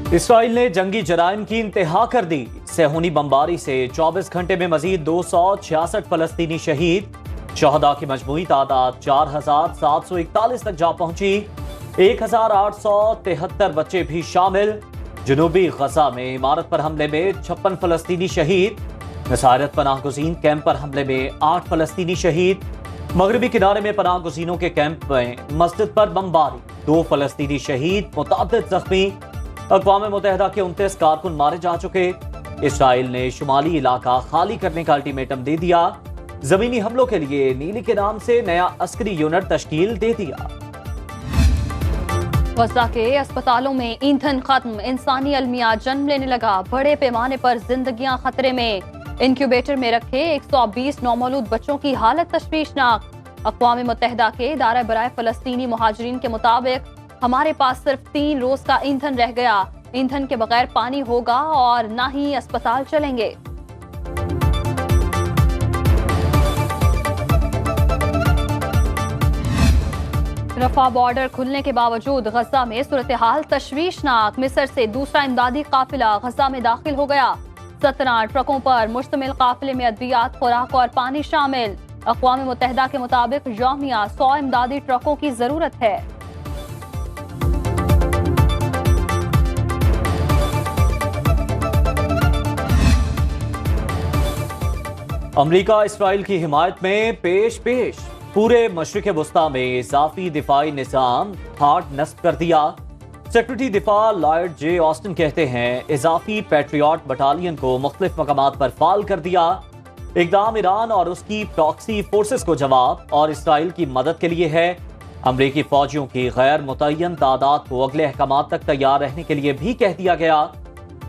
Israel ने जंगी जराइम की इंतहा कर दी। सेहूनी बमबारी से 24 घंटे में मजीद 266 फलस्तीनी शहीद। शहदा की मजमूई तादाद 4741 तक जा पहुंची। 1873 बच्चे भी शामिल। जनूबी गजा में इमारत पर हमले में 56 फलस्तीनी शहीद। नसारत पनाह गुज़ीन कैंप पर हमले में 8 फलस्तीनी शहीद। मगरबी किनारे में पनाह गुज़ीनों के कैंप में मस्जिद पर बमबारी, 2 फलस्तीनी शहीद, मुताद्दिद जख्मी। अक़वाम मुत्तहिदा के 29 कारकुन मारे जा चुके। इसराइल ने शुमाली इलाका खाली करने का अल्टीमेटम दे दिया। जमीनी हमलों के लिए नीली के नाम से नया अस्करी यूनिट तश्कील दे दिया। गजा के अस्पतालों में ईंधन खत्म, इंसानी अलमिया जन्म लेने लगा। बड़े पैमाने पर जिंदगियां खतरे में। इंक्यूबेटर में रखे 120 नौमौलूद बच्चों की हालत तशवीशनाक। अक़वाम मुत्तहिदा के इदारा बराए फलस्तीनी मुहाजिरीन के मुताबिक हमारे पास सिर्फ 3 रोज का ईंधन रह गया। ईंधन के बगैर पानी होगा और ना ही अस्पताल चलेंगे। रफा बॉर्डर खुलने के बावजूद गजा में सूरत हाल तशवीशनाक। मिस्र से दूसरा इमदादी काफिला गजा में दाखिल हो गया। 17 ट्रकों पर मुश्तमिल काफिले में अद्वियात, खुराक और पानी शामिल। अक़वाम मुत्तहिदा के मुताबिक यौमिया 100 इमदादी ट्रकों की जरूरत है। अमरीका इसराइल की हिमायत में पेश पूरे मशरिक़ वस्ता में इज़ाफ़ी दिफाई निज़ाम हार्ड नस्ब कर दिया। सेक्रेटरी दिफा लॉयड जे ऑस्टिन कहते हैं इज़ाफ़ी पैट्रियट बटालियन को मुख्तलिफ मकामात पर फाल कर दिया। इक़दाम ईरान और उसकी प्रॉक्सी फोर्सेस को जवाब और इसराइल की मदद के लिए है। अमरीकी फौजियों की गैर मुतय्यन तादाद को अगले अहकामात तक तैयार रहने के लिए भी कह दिया गया।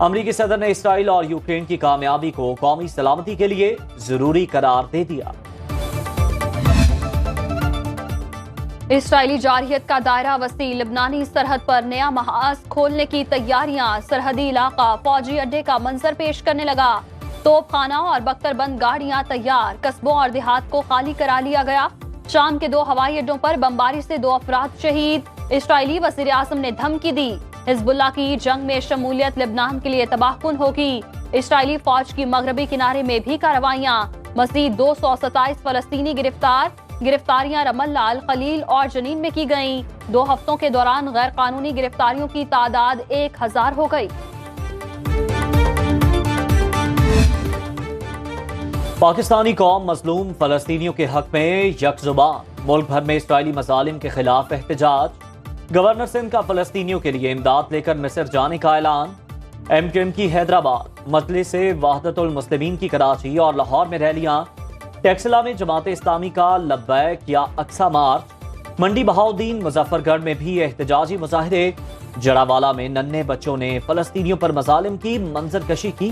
अमरीकी सदर ने इसराइल और यूक्रेन की कामयाबी को कौमी सलामती के लिए जरूरी करार दे दिया। इसराइली जारहियत का दायरा वसी। लिबनानी सरहद पर नया महाज खोलने की तैयारियां। सरहदी इलाका फौजी अड्डे का मंजर पेश करने लगा। तोपखाना और बख्तरबंद गाड़ियां तैयार। कस्बों और देहात को खाली करा लिया गया। शाम के 2 हवाई अड्डों पर बमबारी से 2 अफराद शहीद। इसराइली वज़ीर आज़म ने धमकी दी, हिज़्बुल्लाह की जंग में शमूलियत लेबनान के लिए तबाहकुन होगी। इसराइली फौज की मगरबी किनारे में भी कार्रवाइयां। मज़ीद 227 फलस्तीनी गिरफ्तार। गिरफ्तारियां रमल्ला, अल खलील और जनीन में की गईं। 2 हफ्तों के दौरान गैर कानूनी गिरफ्तारियों की तादाद 1000 हो गई। पाकिस्तानी कौम मजलूम फलस्तीनियों के हक में यकजुबान। मुल्क भर में इसराइली मजालिम के खिलाफ एहतजाज। गवर्नर सिंध का फलस्तीनियों के लिए इमदाद लेकर मिस्र जाने का ऐलान। MQM की हैदराबाद, मजलिस वहदतुल मुस्लिमीन की कराची और लाहौर में रैलियां। टेक्सला में जमात इस्लामी का लब्बैक या अक्सा मार्च। मंडी बहाउद्दीन मुजफ्फरगढ़ में भी एहतजाजी मुजाहिरे। जड़ावाला में नन्हे बच्चों ने फलस्तीनियों पर मजालिम की मंजरकशी की।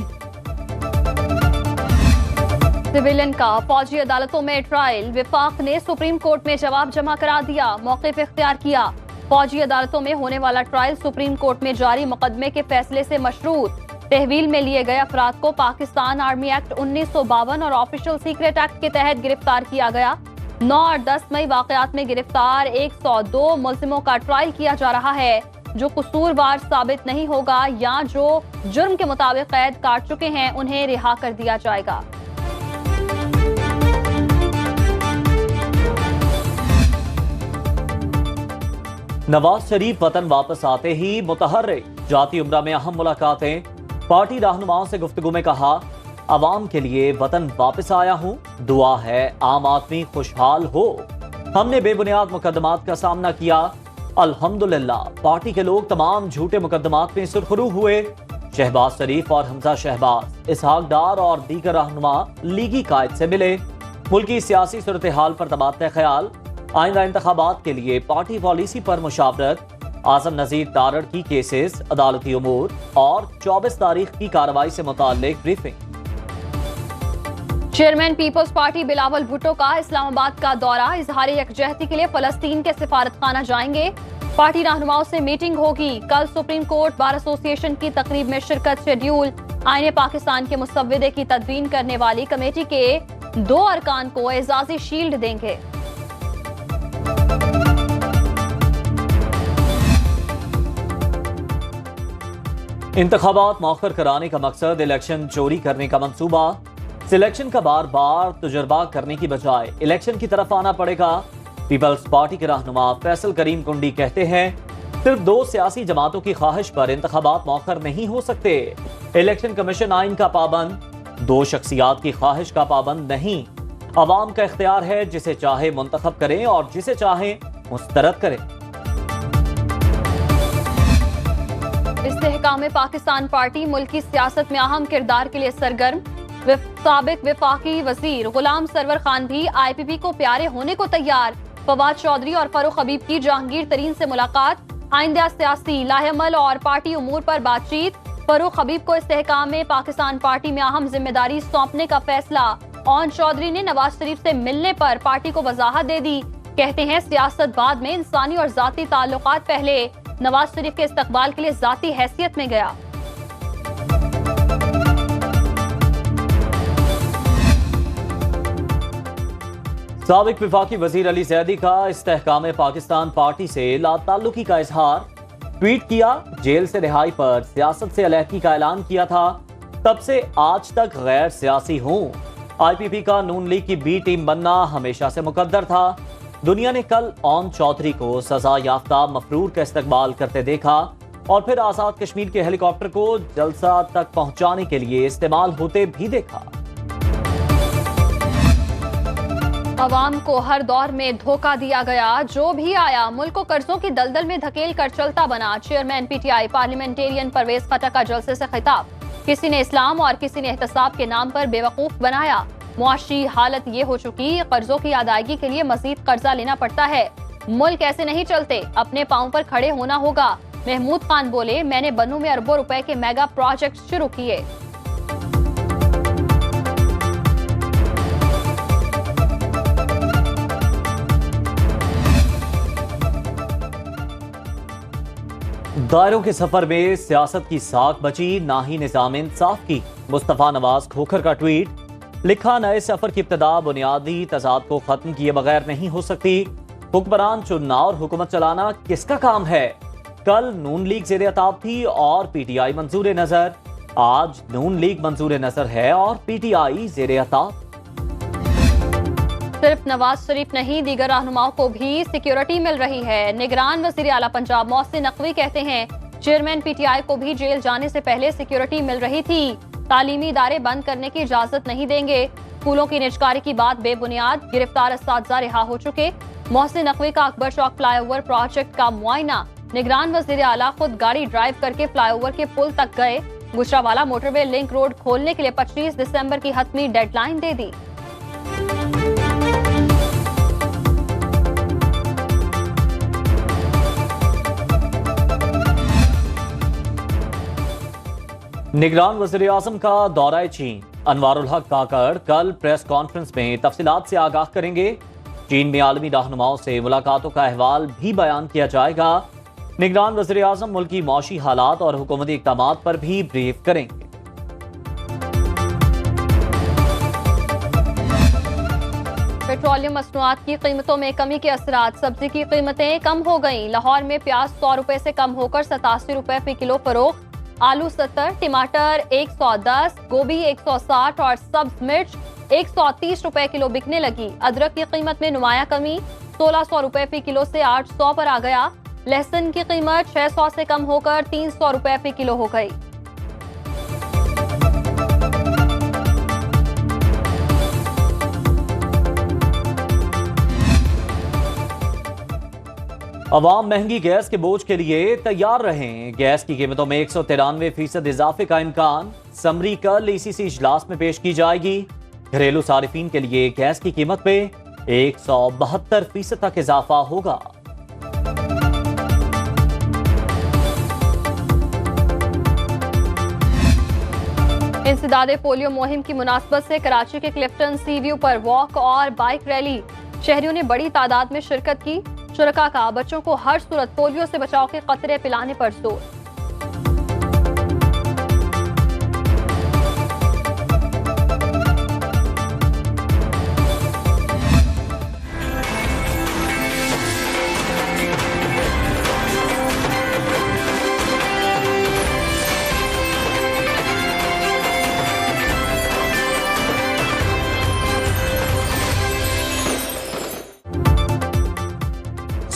सिविलियन का फौजी अदालतों में ट्रायल। विफाक ने सुप्रीम कोर्ट में जवाब जमा करा दिया, मौक़िफ़ इख्तियार किया। फौजी अदालतों में होने वाला ट्रायल सुप्रीम कोर्ट में जारी मुकदमे के फैसले से मशरूत। तहवील में लिए गए अफराद को पाकिस्तान आर्मी एक्ट 1952 और ऑफिशियल सीक्रेट एक्ट के तहत गिरफ्तार किया गया। 9 और 10 मई वाकयात में गिरफ्तार 102 मुल्जिमों का ट्रायल किया जा रहा है। जो कसूरवार साबित नहीं होगा या जो जुर्म के मुताबिक कैद काट चुके हैं उन्हें रिहा कर दिया जाएगा। नवाज शरीफ वतन वापस आते ही मुतहर्रिक। जाती उम्रा में अहम मुलाकातें। पार्टी रहनुमाओं से गुफ्तगू में कहा, अवाम के लिए वतन वापस आया हूं, दुआ है आम आदमी खुशहाल हो। हमने बेबुनियाद मुकदमात का सामना किया, अल्हम्दुलिल्लाह पार्टी के लोग तमाम झूठे मुकदमात में सुरखरू हुए। शहबाज शरीफ और हमजा शहबाज, इसहाक डार और दीगर रहनुमा लीगी कायद से मिले। मुल्की सियासी सूरत हाल पर तबादला ख्याल। आइंदा इंतखाबात के लिए पार्टी पॉलिसी पर मुशावरत। आजम नजीर तारड़ की केसेस, अदालती उमूर और 24 तारीख की कार्रवाई से मुताल्लिक briefing. Chairman Peoples Party Bilawal Bhutto का इस्लामाबाद का दौरा। इजहार यकजहती के लिए फलस्तीन के सिफारतखाना जाएंगे। पार्टी रहनुमाओं से मीटिंग होगी। कल सुप्रीम कोर्ट बार एसोसिएशन की तकरीब में शिरकत शेड्यूल। आईने पाकिस्तान के मुसव्विदे की तदवीन करने वाली कमेटी के 2 अरकान को एजाजी शील्ड देंगे। इंतखाबात मौखर कराने का मकसद इलेक्शन चोरी करने का मंसूबा। सिलेक्शन का बार बार तजुर्बा करने की बजाय इलेक्शन की तरफ आना पड़ेगा। पीपल्स पार्टी के रहनुमा फैसल करीम कुंडी कहते हैं, सिर्फ 2 सियासी जमातों की ख्वाहिश पर इंतखाबात मौखर नहीं हो सकते। इलेक्शन कमीशन आइन का पाबंद, 2 शख्सियात की ख्वाहिश का पाबंद नहीं। अवाम का इख्तियार है, जिसे चाहे मुंतखब करें और जिसे चाहे मुस्तरद करें। इस्तेहकाम पाकिस्तान पार्टी मुल्क की सियासत में अहम किरदार के लिए सरगर्म। साबिक विफाकी वजीर गुलाम सरवर खान भी IPP को प्यारे होने को तैयार। फवाद चौधरी और फरूख हबीब की जहांगीर तरीन से मुलाकात। आइंदा सियासी लाहेमल और पार्टी उमूर पर बातचीत। फरूख हबीब को इस्तेहकाम में पाकिस्तान पार्टी में अहम जिम्मेदारी सौंपने का फैसला। ओन चौधरी ने नवाज शरीफ से मिलने पर पार्टी को वजाहत दे दी। कहते हैं सियासत बाद में, इंसानी और जाती ताल्लुकात पहले। नवाज शरीफ के इस्तकबाल के लिए जाती हैसियत में गया। साबिक विफाकी वजीर अली जैदी का इस्तेहकाम पाकिस्तान पार्टी से लाताल्लुकी का इजहार। ट्वीट किया, जेल से रिहाई पर सियासत से अलहदगी का ऐलान किया था, तब से आज तक गैर सियासी हूं। IPP का नून लीग की बी टीम बनना हमेशा से मुकद्दर था। दुनिया ने कल ओन चौधरी को सजा याफ्ता मफरूर का इस्तकबाल करते देखा और फिर आजाद कश्मीर के हेलीकॉप्टर को जलसा तक पहुंचाने के लिए इस्तेमाल होते भी देखा। अवाम को हर दौर में धोखा दिया गया, जो भी आया मुल्क को कर्जों की दलदल में धकेल कर चलता बना। चेयरमैन PTI पार्लियामेंटेरियन परवेज खटक का जलसे से खिताब। किसी ने इस्लाम और किसी ने एहतसाब के नाम पर बेवकूफ बनाया। मुआशी हालत ये हो चुकी, कर्जों की अदायगी के लिए मजीद कर्जा लेना पड़ता है। मुल्क ऐसे नहीं चलते, अपने पांव पर खड़े होना होगा। महमूद खान बोले, मैंने बन्नू में अरबों रुपए के मेगा प्रोजेक्ट शुरू किए। दायरों के सफर में सियासत की साख बची, ना ही निजाम इंसाफ की। मुस्तफा नवाज खोखर का ट्वीट, लिखा, नए सफर की इब्तिदा बुनियादी तजाद को खत्म किए बगैर नहीं हो सकती। हुक्मरान चुनना और हुकूमत चलाना किसका काम है? कल नून लीग ज़ेरे अताब थी और PTI मंजूर नजर। आज नून लीग मंजूर नजर है और PTI ज़ेरे अताब। सिर्फ नवाज शरीफ नहीं, दीगर रहनुमाओं को भी सिक्योरिटी मिल रही है। निगरान वज़ीर आला पंजाब मोहसिन नकवी कहते हैं, चेयरमैन PTI को भी जेल जाने से पहले सिक्योरिटी मिल रही थी। तालीमी इदारे बंद करने की इजाजत नहीं देंगे। स्कूलों की निजकारी की बात बेबुनियाद, गिरफ्तार असातिज़ा रिहा हो चुके। मोहसिन नकवी का अकबर चौक फ्लाईओवर प्रोजेक्ट का मुआयना। निगरान वज़ीर आला खुद गाड़ी ड्राइव करके फ्लाईओवर के पुल तक गए। गुजरावाला मोटरवे लिंक रोड खोलने के लिए 25 दिसंबर की हतमी डेडलाइन दे दी। निगरान वज़ीर आज़म का दौरा चीन। अनवारुल हक काकड़ कल प्रेस कॉन्फ्रेंस में तफसीलात से आगाह करेंगे। चीन में आलमी रहनुमाओं से मुलाकातों का अहवाल भी बयान किया जाएगा। निगरान वज़ीर आज़म मुल्की मौशी हालात और हुकूमती इक़दामात पर भी ब्रीफ करेंगे। पेट्रोलियम मसनूआत की कीमतों में कमी के असरात। सब्जी की कीमतें कम हो गईं। लाहौर में प्याज 100 रुपए से कम होकर 87 रुपए फी किलो फरोख्त। आलू 70, टमाटर 110, गोभी 160 और सब्ज मिर्च 130 रुपए किलो बिकने लगी। अदरक की कीमत में नुमाया कमी, 1600 रुपए फी किलो से 800 पर आ गया। लहसुन की कीमत 600 से कम होकर 300 रुपए फी किलो हो गई। अवाम महंगी गैस के बोझ के लिए तैयार रहें। गैस की कीमतों में 193% इजाफे का इम्कान। समरी कल ECC इजलास में पेश की जाएगी। घरेलू सारिफीन के लिए गैस की कीमत में 172% तक इजाफा होगा। इंसदादे पोलियो मुहिम की मुनासबत से कराची के क्लिफ्टन सी व्यू पर वॉक और बाइक रैली। शहरियों ने बड़ी तादाद में शिरकत की। शुरका का बच्चों को हर सूरत पोलियो से बचाव के कतरे पिलाने पर जोर।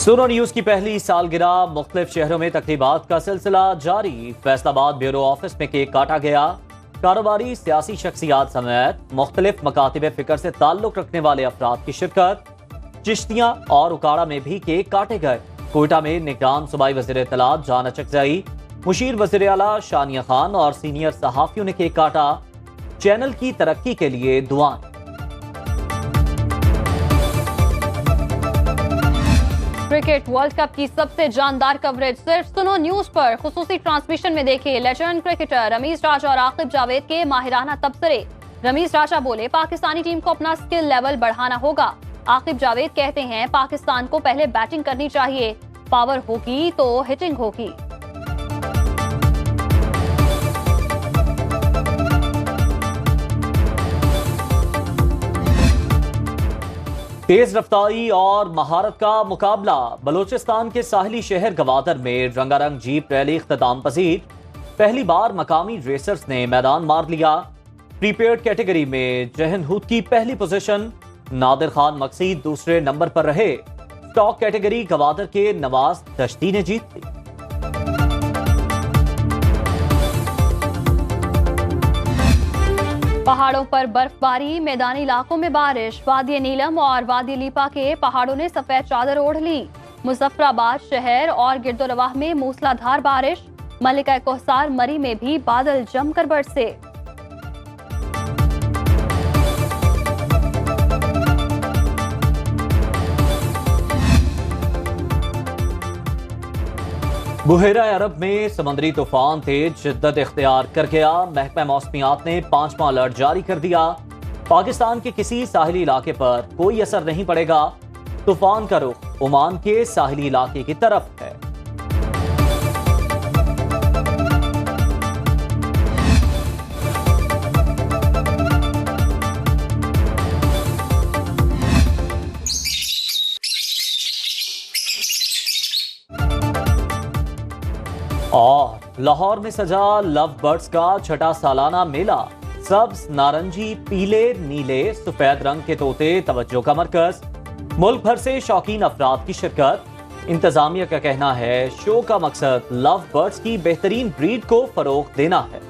सुनो न्यूज की पहली सालगिरह, मुख्तलिफ शहरों में तकरीबात का सिलसिला जारी। फैसलाबाद ब्यूरो ऑफिस में केक काटा गया। कारोबारी, सियासी शख्सियात समेत मुख्तलिफ मकातिब फिक्र से ताल्लुक रखने वाले अफराद की शिरकत। चिश्तियां और उकाड़ा में भी केक काटे गए। कोयटा में निगरान सूबाई वज़ीर इत्तलात जान अचकज़ई, मुशीर वज़ीर आला शानिया खान और सीनियर सहाफियों ने केक काटा। चैनल की तरक्की के लिए दुआएं। क्रिकेट वर्ल्ड कप की सबसे जानदार कवरेज सिर्फ सुनो न्यूज पर। खुसूसी ट्रांसमिशन में देखे लेजेंड क्रिकेटर रमीज राजा और आकिब जावेद के माहिराना तबसरे। रमीज राजा बोले, पाकिस्तानी टीम को अपना स्किल लेवल बढ़ाना होगा। आकिब जावेद कहते हैं, पाकिस्तान को पहले बैटिंग करनी चाहिए, पावर होगी तो हिटिंग होगी। तेज रफ्तारी और महारत का मुकाबला। बलोचिस्तान के साहिली शहर गवादर में रंगारंग जीप रैली इख्तिताम पजीर। पहली बार मकामी रेसर्स ने मैदान मार लिया। प्रीपेड कैटेगरी में जहन हुद की पहली पोजीशन, नादिर खान मकसीद दूसरे नंबर पर रहे। स्टॉक कैटेगरी गवादर के नवाज दश्ती ने जीत ली। पहाड़ों पर बर्फबारी, मैदानी इलाकों में बारिश। वादी नीलम और वादी लीपा के पहाड़ों ने सफेद चादर ओढ़ ली। मुजफ्फराबाद शहर और गिरदोरवाह में मूसलाधार बारिश। मलिका कोहसार मरी में भी बादल जमकर बरसे। बुहेरा अरब में समंदरी तूफान तेज शिद्दत इख्तियार कर गया। महकमा मौसमियात ने 5वां अलर्ट जारी कर दिया। पाकिस्तान के किसी साहिली इलाके पर कोई असर नहीं पड़ेगा। तूफान का रुख ओमान के साहिली इलाके की तरफ है। और लाहौर में सजा लव बर्ड्स का छठा सालाना मेला। सब्ज, नारंगी, पीले, नीले, सफेद रंग के तोते तवज्जो का मरकज। मुल्क भर से शौकीन अफराद की शिरकत। इंतजामिया का कहना है, शो का मकसद लव बर्ड्स की बेहतरीन ब्रीड को फरोग देना है।